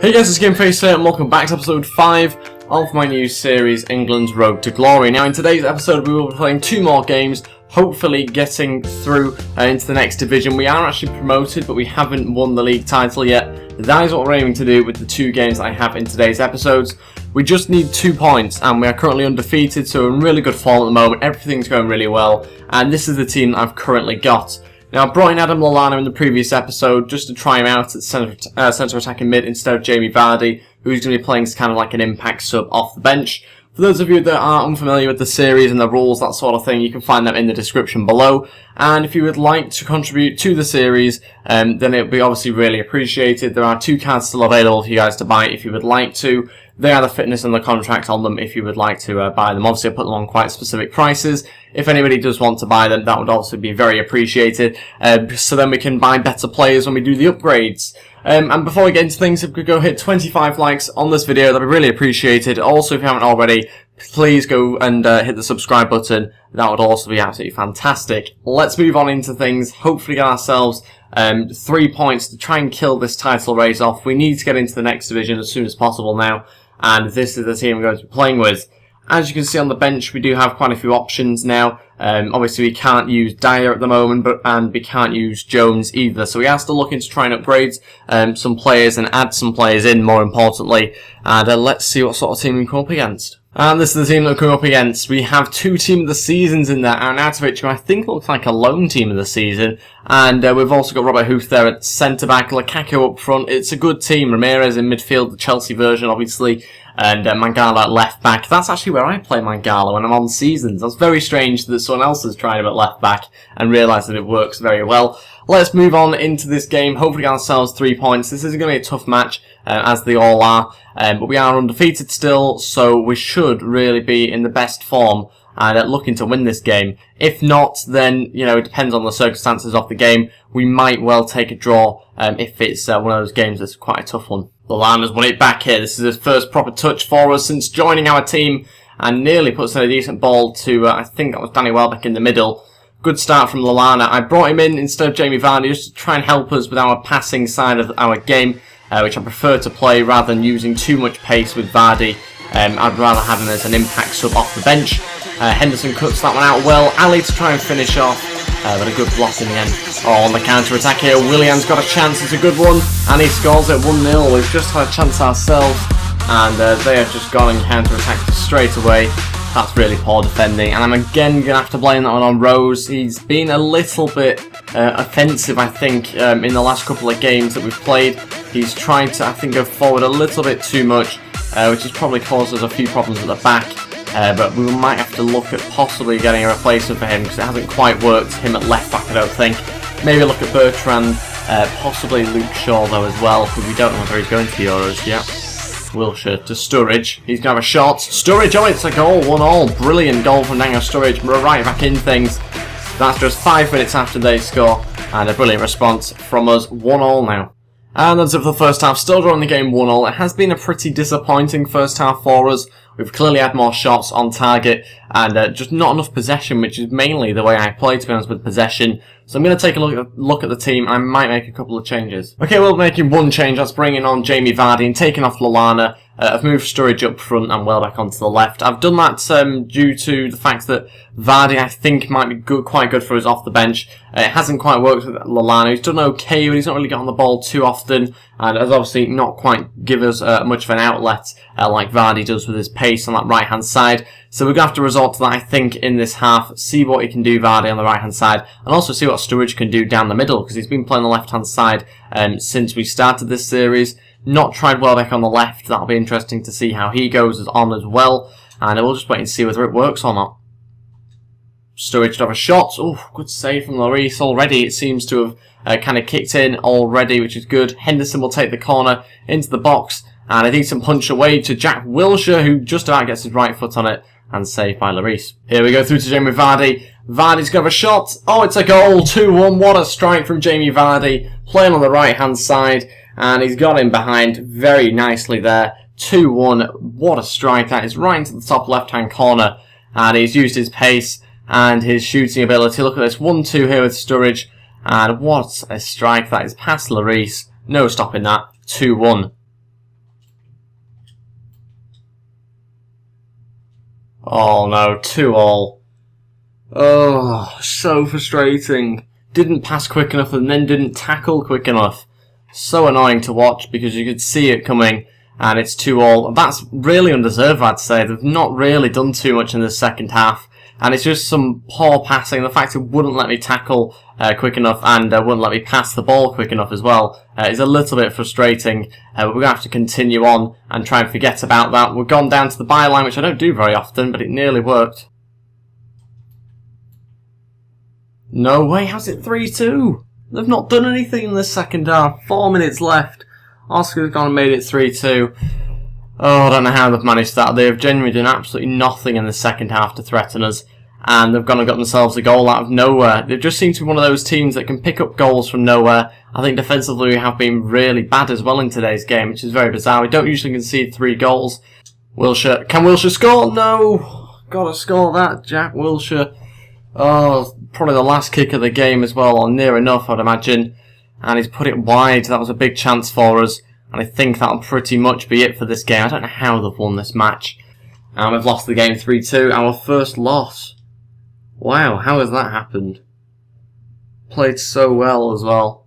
Hey guys, it's Gameface here and welcome back to episode 5 of my new series, England's Road to Glory. Now in today's episode we will be playing 2 more games, hopefully getting through into the next division. We are actually promoted but we haven't won the league title yet. That is what we're aiming to do with the 2 games that I have in today's episodes. We just need 2 points and we are currently undefeated, so we're in really good form at the moment. Everything's going really well and this is the team that I've currently got. Now, I brought in Adam Lallana in the previous episode just to try him out at centre attacking mid instead of Jamie Vardy, who's going to be playing kind of like an impact sub off the bench. For those of you that are unfamiliar with the series and the rules, that sort of thing, you can find them in the description below. And if you would like to contribute to the series, then it would be obviously really appreciated. There are 2 cards still available for you guys to buy if you would like to. They are the fitness and the contract on them if you would like to buy them. Obviously, I put them on quite specific prices. If anybody does want to buy them, that would also be very appreciated. So then we can buy better players when we do the upgrades. And before we get into things, if we could go hit 25 likes on this video, that'd be really appreciated. Also, if you haven't already, please go and hit the subscribe button. That would also be absolutely fantastic. Let's move on into things. Hopefully get ourselves 3 points to try and kill this title race off. We need to get into the next division as soon as possible now. And this is the team we're going to be playing with. As you can see on the bench, we do have quite a few options now. Obviously, we can't use Dyer at the moment, and we can't use Jones either. So we are still looking to try and upgrade some players and add some players in, more importantly. And let's see what sort of team we come up against. And this is the team that we're coming up against. We have 2 team of the seasons in there. Arnautovic, who I think looks like a lone team of the season. And we've also got Robert Huth there at centre-back, Lukaku up front. It's a good team. Ramirez in midfield, the Chelsea version, obviously. And Mangala at left-back. That's actually where I play Mangala when I'm on seasons. That's very strange that someone else has tried him at left-back and realised that it works very well. Let's move on into this game. Hopefully get ourselves 3 points. This is going to be a tough match, as they all are. But we are undefeated still, so we should really be in the best form and looking to win this game. If not, then, you know, it depends on the circumstances of the game. We might well take a draw if it's one of those games that's quite a tough one. Lallana's won it back here. This is his first proper touch for us since joining our team and nearly puts in a decent ball to, I think that was Danny Welbeck in the middle. Good start from Lallana. I brought him in instead of Jamie Vardy just to try and help us with our passing side of our game, which I prefer to play rather than using too much pace with Vardy. I'd rather have him as an impact sub off the bench. Henderson cuts that one out well. Ali to try and finish off, but a good block in the end. Oh, on the counter-attack here, Willian's got a chance. It's a good one, and he scores it 1-0. We've just had a chance ourselves, and they have just gone and counter-attacked straight away. That's really poor defending, and I'm again going to have to blame that one on Rose. He's been a little bit offensive, I think, in the last couple of games that we've played. He's trying to, I think, go forward a little bit too much, which has probably caused us a few problems at the back. But we might have to look at possibly getting a replacement for him because it hasn't quite worked. Him at left back, I don't think. Maybe look at Bertrand, possibly Luke Shaw though as well, because we don't know whether he's going to the Euros yet. Wilshere to Sturridge. He's going to have a shot. Sturridge, oh, it's a goal, 1-1. Brilliant goal from Daniel Sturridge. We're right back in things. That's just 5 minutes after they score, and a brilliant response from us. 1-1 now. And that's it for the first half. Still drawing the game 1-1. It has been a pretty disappointing first half for us. We've clearly had more shots on target and just not enough possession, which is mainly the way I play, to be honest, with possession. So I'm going to take a look at the team. I might make a couple of changes. Okay, we're making one change. That's bringing on Jamie Vardy and taking off Lallana. I've moved Sturridge up front and Welbeck onto the left. I've done that due to the fact that Vardy, I think, might be quite good for us off the bench. It hasn't quite worked with Lallana. He's done okay, but he's not really got on the ball too often, and has obviously not quite give us much of an outlet like Vardy does with his pace on that right-hand side. So we're going to have to resort to that, I think, in this half. See what he can do, Vardy, on the right-hand side, and also see what Sturridge can do down the middle, because he's been playing the left-hand side since we started this series. Not tried Welbeck on the left. That'll be interesting to see how he goes on as well. And we'll just wait and see whether it works or not. Sturridge to have a shot. Oh, good save from Lloris already. It seems to have kind of kicked in already, which is good. Henderson will take the corner into the box. And a decent punch away to Jack Wilshere, who just about gets his right foot on it. And saved by Lloris. Here we go through to Jamie Vardy. Vardy's got a shot. Oh, it's a goal. 2-1. What a strike from Jamie Vardy. Playing on the right-hand side. And he's got him behind very nicely there. 2-1. What a strike that is, right into the top left-hand corner. And he's used his pace and his shooting ability. Look at this. 1-2 here with Sturridge. And what a strike that is past Lloris. No stopping that. 2-1. Oh no, 2-2. Oh, so frustrating. Didn't pass quick enough and then didn't tackle quick enough. So annoying to watch because you could see it coming and it's 2-2. That's really undeserved, I'd say. They've not really done too much in the second half. And it's just some poor passing. The fact it wouldn't let me tackle quick enough and wouldn't let me pass the ball quick enough as well is a little bit frustrating. But we're going to have to continue on and try and forget about that. We've gone down to the byline, which I don't do very often, but it nearly worked. No way, how's it 3-2? They've not done anything in the second half. 4 minutes left. Oscar's gone and made it 3-2. Oh, I don't know how they've managed that. They have genuinely done absolutely nothing in the second half to threaten us. And they've gone and got themselves a goal out of nowhere. They've just seemed to be one of those teams that can pick up goals from nowhere. I think defensively we have been really bad as well in today's game, which is very bizarre. We don't usually concede 3 goals. Wilshere. Can Wilshere score? No. Gotta score that, Jack Wilshere. Oh, probably the last kick of the game as well, or near enough, I'd imagine. And he's put it wide. That was a big chance for us. And I think that'll pretty much be it for this game. I don't know how they've won this match. And we've lost the game 3-2. Our first loss. Wow, how has that happened? Played so well as well.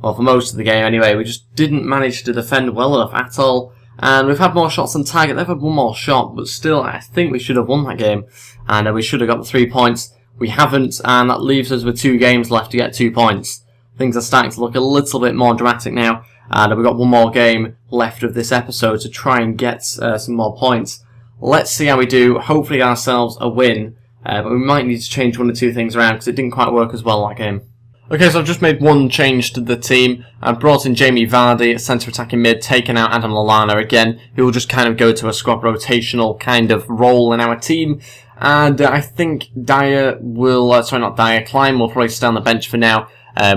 Well, for most of the game anyway. We just didn't manage to defend well enough at all. And we've had more shots on target. They've had one more shot. But still, I think we should have won that game. And we should have got the 3 points. We haven't. And that leaves us with 2 games left to get 2 points. Things are starting to look a little bit more dramatic now. And we've got one more game left of this episode to try and get some more points. Let's see how we do. Hopefully get ourselves a win. But we might need to change 1 or 2 things around because it didn't quite work as well that game. Okay, so I've just made one change to the team. I've brought in Jamie Vardy, centre attacking mid, taken out Adam Lallana again, who will just kind of go to a squad rotational kind of role in our team. And I think Klein will probably stay on the bench for now,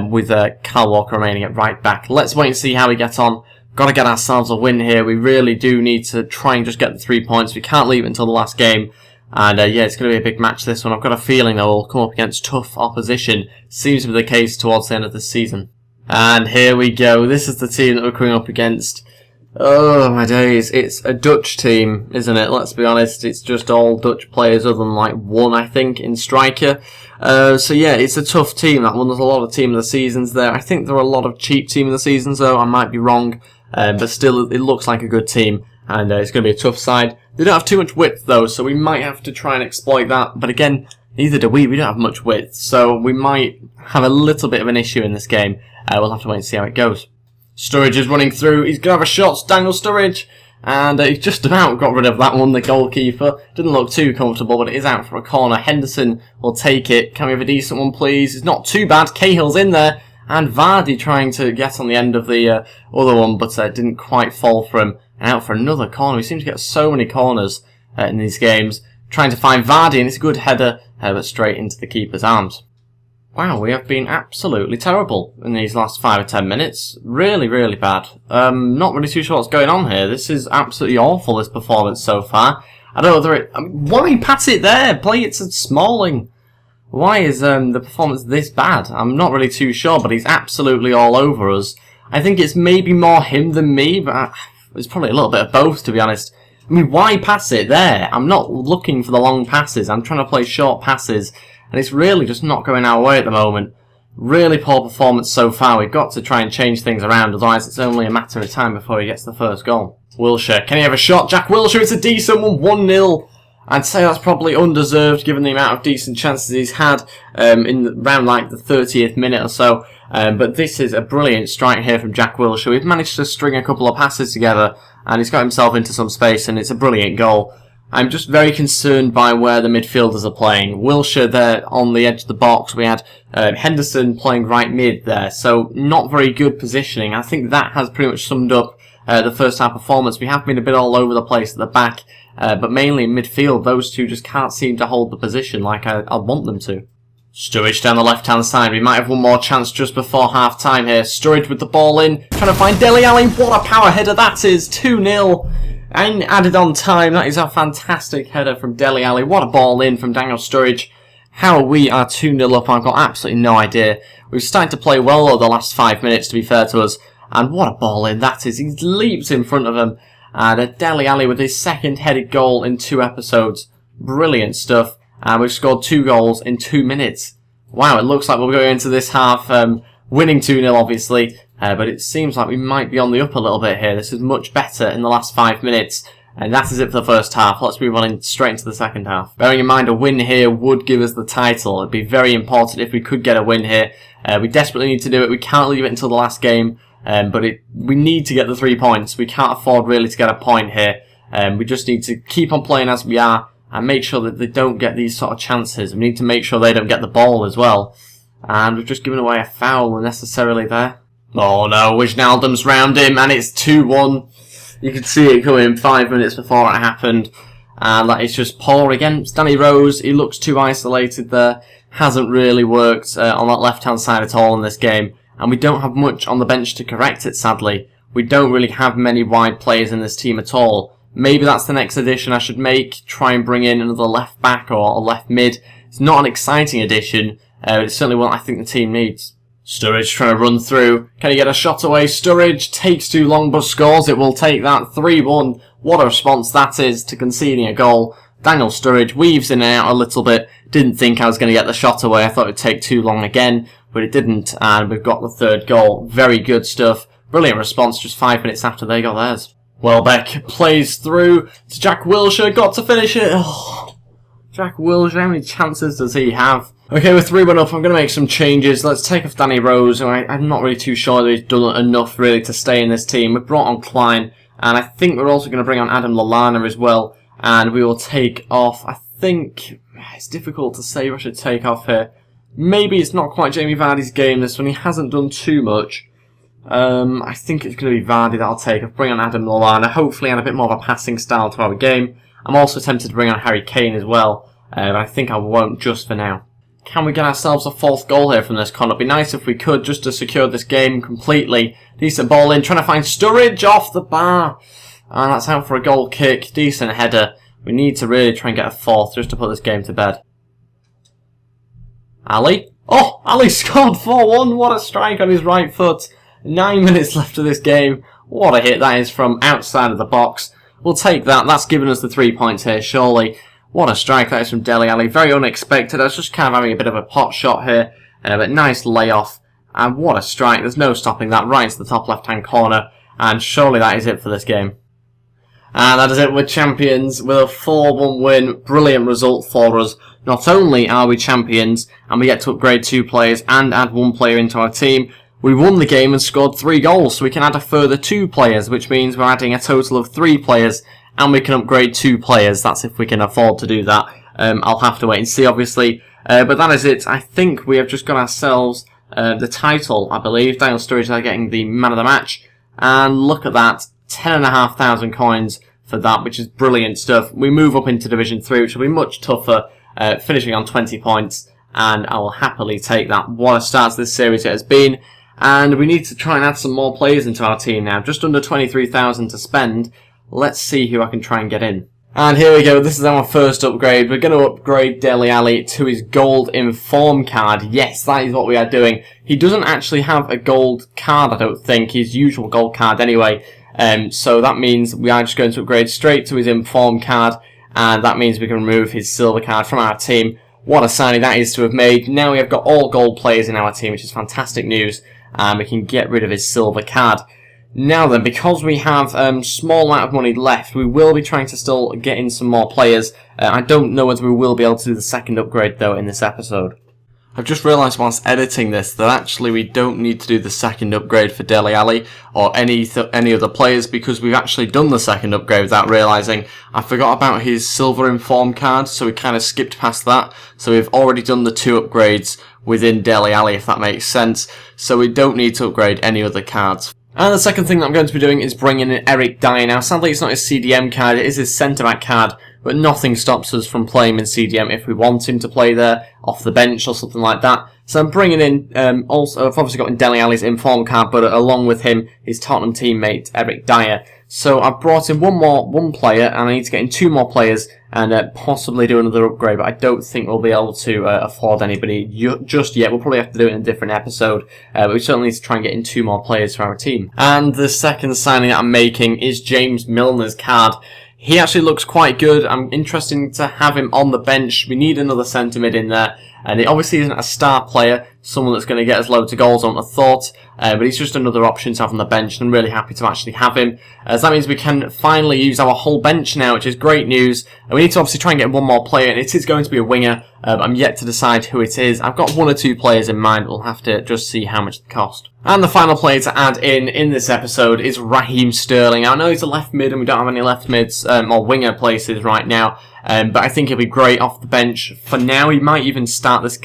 with Kyle Walker remaining at right back. Let's wait and see how we get on. Got to get ourselves a win here. We really do need to try and just get the 3 points. We can't leave it until the last game. And yeah, it's going to be a big match this one. I've got a feeling that we'll come up against tough opposition. Seems to be the case towards the end of the season. And here we go. This is the team that we're coming up against. Oh my days, it's a Dutch team, isn't it? Let's be honest, it's just all Dutch players other than like one, I think, in striker. So yeah, it's a tough team, that one. There's a lot of team of the seasons there. I think there are a lot of cheap team of the seasons though, I might be wrong. But still, it looks like a good team, and it's going to be a tough side. They don't have too much width though, so we might have to try and exploit that. But again, neither do we. We don't have much width, so we might have a little bit of an issue in this game. We'll have to wait and see how it goes. Sturridge is running through. He's going to have a shot. Daniel Sturridge. And he's just about got rid of that one, the goalkeeper. Didn't look too comfortable, but it is out for a corner. Henderson will take it. Can we have a decent one, please? It's not too bad. Cahill's in there. And Vardy trying to get on the end of the other one, but didn't quite fall for him. And out for another corner. We seem to get so many corners in these games. Trying to find Vardy, and it's a good header, but straight into the keeper's arms. Wow, we have been absolutely terrible in these last 5 or 10 minutes. Really, really bad. Not really too sure what's going on here. This is absolutely awful, this performance so far. I don't know whether it... why pass it there? Play it to Smalling. Why is the performance this bad? I'm not really too sure, but he's absolutely all over us. I think it's maybe more him than me, but it's probably a little bit of both, to be honest. I mean, why pass it there? I'm not looking for the long passes. I'm trying to play short passes. And it's really just not going our way at the moment. Really poor performance so far. We've got to try and change things around, otherwise it's only a matter of time before he gets the first goal. Wilshere, can he have a shot? Jack Wilshere, it's a decent one, 1-0. I'd say that's probably undeserved given the amount of decent chances he's had in around like the 30th minute or so. But this is a brilliant strike here from Jack Wilshere. We've managed to string a couple of passes together and he's got himself into some space and it's a brilliant goal. I'm just very concerned by where the midfielders are playing. Wilshere there on the edge of the box. We had Henderson playing right mid there, so not very good positioning. I think that has pretty much summed up the first half performance. We have been a bit all over the place at the back, but mainly in midfield, those two just can't seem to hold the position like I want them to. Sturridge down the left-hand side. We might have one more chance just before half-time here. Sturridge with the ball in, trying to find Dele Alli. What a power header that is! 2-0. And added on time. That is a fantastic header from Dele Alli. What a ball in from Daniel Sturridge. How we are 2-0 up, I've got absolutely no idea. We've started to play well over the last 5 minutes, to be fair to us. And what a ball in that is. He leaps in front of him. And Dele Alli with his second headed goal in 2 episodes. Brilliant stuff. And we've scored 2 goals in 2 minutes. Wow, it looks like we're going into this half winning 2-0, obviously. But it seems like we might be on the up a little bit here. This is much better in the last 5 minutes. And that is it for the first half. Let's move on straight into the second half. Bearing in mind a win here would give us the title. It'd be very important if we could get a win here. We desperately need to do it. We can't leave it until the last game. But we need to get the 3 points. We can't afford really to get a point here. We just need to keep on playing as we are and make sure that they don't get these sort of chances. We need to make sure they don't get the ball as well. And we've just given away a foul unnecessarily there. Oh no, Wijnaldum's round him and it's 2-1. You could see it coming 5 minutes before it happened. And that is just poor against Danny Rose. He looks too isolated there. Hasn't really worked on that left-hand side at all in this game. And we don't have much on the bench to correct it, sadly. We don't really have many wide players in this team at all. Maybe that's the next addition I should make. Try and bring in another left back or a left mid. It's not an exciting addition. It's certainly what I think the team needs. Sturridge trying to run through. Can he get a shot away? Sturridge takes too long but scores. It will take that. 3-1. What a response that is to conceding a goal. Daniel Sturridge weaves in and out a little bit. Didn't think I was going to get the shot away. I thought it would take too long again, but it didn't. And we've got the 3rd goal. Very good stuff. Brilliant response just 5 minutes after they got theirs. Welbeck plays through to Jack Wilshere. Got to finish it. Oh, Jack Wilshere, how many chances does he have? Okay, we're 3-1 up. I'm going to make some changes. Let's take off Danny Rose. I'm not really too sure that he's done enough really to stay in this team. We've brought on Klein, and I think we're also going to bring on Adam Lallana as well. And we will take off, I think, it's difficult to say who I should take off here. Maybe it's not quite Jamie Vardy's game, this one. He hasn't done too much. I think it's going to be Vardy that I'll take. I'll bring on Adam Lallana, hopefully add a bit more of a passing style to our game. I'm also tempted to bring on Harry Kane as well, but I think I won't just for now. Can we get ourselves a 4th goal here from this corner? It'd be nice if we could, just to secure this game completely. Decent ball in, trying to find Sturridge off the bar. And that's out for a goal kick. Decent header. We need to really try and get a 4th just to put this game to bed. Ali? Oh, Ali scored 4-1. What a strike on his right foot. 9 minutes left of this game. What a hit that is from outside of the box. We'll take that. That's given us the 3 points here, surely. What a strike that is from Dele Alli. Very unexpected. I was just kind of having a bit of a pot shot here. But nice layoff. And what a strike. There's no stopping that. Right into the top left-hand corner. And surely that is it for this game. And that is it. We're champions with a 4-1 win. Brilliant result for us. Not only are we champions, and we get to upgrade 2 players and add 1 player into our team, we won the game and scored 3 goals. So we can add a further 2 players, which means we're adding a total of 3 players. And we can upgrade 2 players. That's if we can afford to do that. I'll have to wait and see, obviously. But that is it. I think we have just got ourselves the title, I believe. Daniel Sturridge are getting the man of the match. And look at that. 10,500 coins for that, which is brilliant stuff. We move up into Division 3, which will be much tougher, finishing on 20 points. And I will happily take that. What a start to this series it has been. And we need to try and add some more players into our team now. Just under 23,000 to spend. Let's see who I can try and get in. And here we go. This is our first upgrade. We're going to upgrade Dele Alli to his gold inform card. Yes, that is what we are doing. He doesn't actually have a gold card, I don't think. His usual gold card anyway. So that means we are just going to upgrade straight to his inform card. And that means we can remove his silver card from our team. What a signing that is to have made. Now we have got all gold players in our team, which is fantastic news. And we can get rid of his silver card. Now then, because we have small amount of money left, we will be trying to still get in some more players. I don't know whether we will be able to do the second upgrade, though, in this episode. I've just realised whilst editing this that actually we don't need to do the second upgrade for Dele Alli or any other players because we've actually done the second upgrade without realising. I forgot about his silver inform card, so we kind of skipped past that. So we've already done the 2 upgrades within Dele Alli, if that makes sense. So we don't need to upgrade any other cards. And the second thing that I'm going to be doing is bringing in Eric Dyer. Now, sadly, it's not his CDM card, it is his centre-back card, but nothing stops us from playing in CDM if we want him to play there, off the bench or something like that. So I'm bringing in, also, I've obviously got in Dele Alli's inform card, but along with him, his Tottenham teammate, Eric Dyer. So I've brought in one player, and I need to get in 2 more players, and possibly do another upgrade, but I don't think we'll be able to afford anybody just yet. We'll probably have to do it in a different episode, but we certainly need to try and get in 2 more players for our team. And the second signing that I'm making is James Milner's card. He actually looks quite good. I'm interested to have him on the bench. We need another centre mid in there. And he obviously isn't a star player, someone that's going to get us loads of goals, I would have thought. But he's just another option to have on the bench, and I'm really happy to actually have him. As that means we can finally use our whole bench now, which is great news. And we need to obviously try and get one more player, and it is going to be a winger. I'm yet to decide who it is. I've got one or two players in mind. We'll have to just see how much they cost. And the final player to add in this episode is Raheem Sterling. I know he's a left mid, and we don't have any left mids or winger places right now. But I think he'll be great off the bench. For now, he might even start this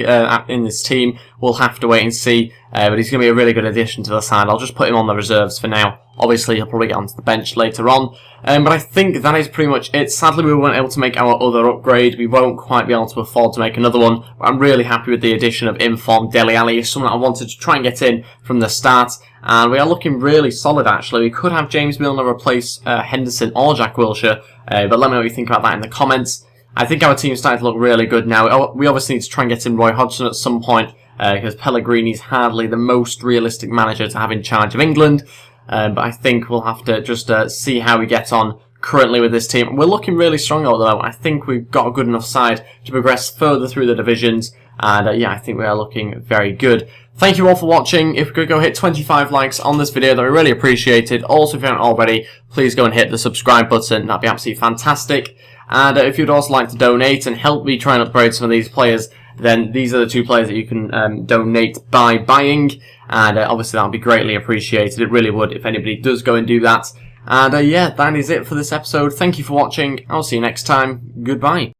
in this team. We'll have to wait and see. But he's going to be a really good addition to the side. I'll just put him on the reserves for now. Obviously, he'll probably get onto the bench later on. But I think that is pretty much it. Sadly, we weren't able to make our other upgrade. We won't quite be able to afford to make another one. But I'm really happy with the addition of Inform Dele Alli. Someone that I wanted to try and get in from the start. And we are looking really solid, actually. We could have James Milner replace Henderson or Jack Wilshere. But let me know what you think about that in the comments. I think our team's starting to look really good now. We obviously need to try and get in Roy Hodgson at some point. Because Pellegrini's hardly the most realistic manager to have in charge of England. But I think we'll have to just see how we get on currently with this team. We're looking really strong although. I think we've got a good enough side to progress further through the divisions. And yeah, I think we are looking very good. Thank you all for watching. If we could go hit 25 likes on this video, that would be really appreciated. Also, if you haven't already, please go and hit the subscribe button. That'd be absolutely fantastic. And if you'd also like to donate and help me try and upgrade some of these players, then these are the two players that you can donate by buying. And obviously that would be greatly appreciated. It really would if anybody does go and do that. And yeah, that is it for this episode. Thank you for watching. I'll see you next time. Goodbye.